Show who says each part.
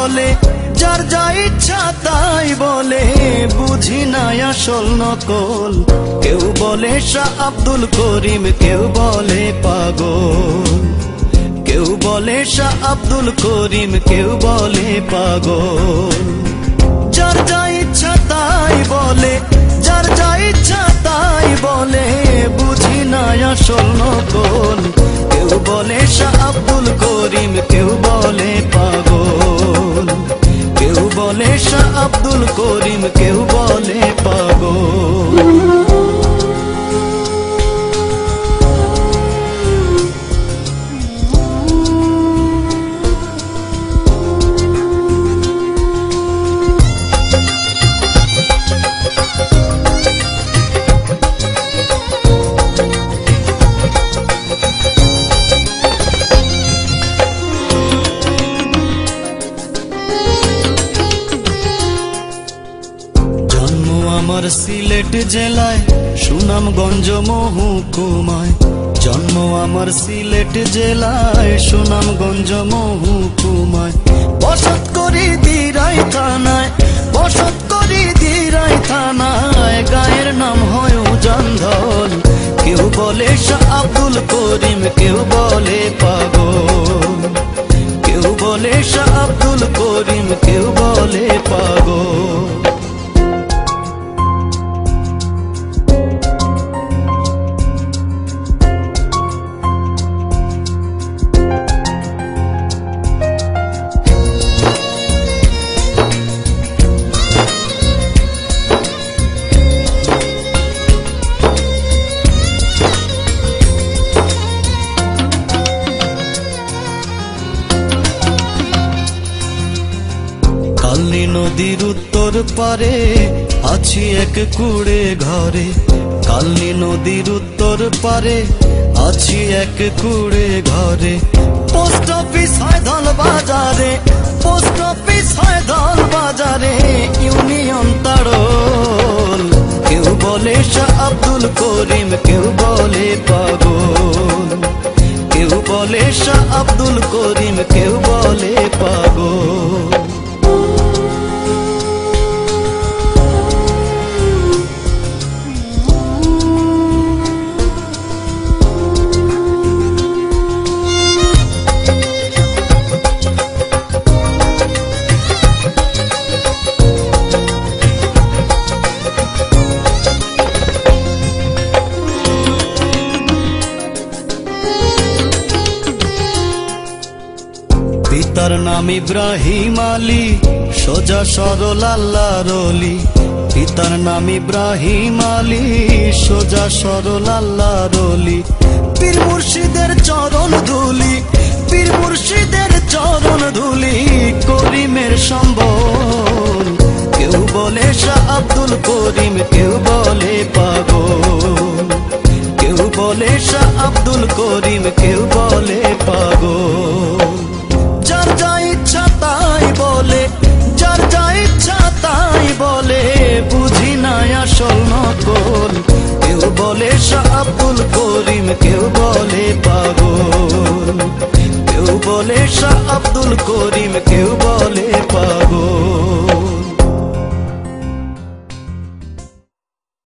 Speaker 1: বলে, যার যা ইচ্ছা তাই বলে, বুঝি না আসল নকল। কেউ বলে শাহ আব্দুল করিম, কেউ বলে পাগল। কেউ বলে শাহ আব্দুল করিম, কেউ বলে পাগল। যার যা ইচ্ছা তাই বলে, যার যা ইচ্ছা তাই বলে, বুঝি না আসল নকল। কেউ বলে শাহ আব্দুল করিম, কেউ বলে পাগল। কেউ বলে শাহ আব্দুল করিম, কেউ বলে পাগল। আমার সিলেট জেলায় সুনামগঞ্জ মহকুমায়, জন্ম আমার সিলেট জেলায় সুনামগঞ্জ মহকুমায়। বসত করি দিরাই থানায়, বসত করি দিরাই থানায়। গায়ের নাম হয় উজানধল। কেউ বলে শাহ আব্দুল করিম, কেউ বলে পাগল। কেউ বলে শাহ আব্দুল করিম, কেউ বলে পাগল। কালনী নদীর উত্তর পারে আছি এক কুড়ে ঘরে। কালনী নদীর উত্তর পারে আছি এক কুড়ে ঘরে। পোস্ট অফিস হয় ধল বাজারে, পোস্ট অফিস হয় ধল বাজারে। ইউনিয়ন তাড়ল। কেউ বলে শাহ আব্দুল করিম, কেউ বলে পাগল। কেউ বলে শাহ আব্দুল করিম, কেউ বলে পাগল। পিতার নাম ইব্রাহিম আলী, সোজা সরল আল্লাহর ওলি। পিতার নাম ইব্রাহিম আলী, সোজা সরল আল্লাহর ওলি। পীর মুর্শিদের চরণ ধুলি, পীর মুর্শিদের চরণ ধুলি। করিমের সম্বল। কেউ বলে শাহ আব্দুল করিম, কেউ বলে পাগল। কেউ বলে শাহ আব্দুল করিম, কেউ বলে পাগল। যার যা ইচ্ছা তাই বলে, যার যা ইচ্ছা তাই বলে, বুঝি না আসল নকল। কেউ বলে শাহ আব্দুল করিম, কেউ বলে পাগল। কেউ বলে শাহ আব্দুল করিম, কেউ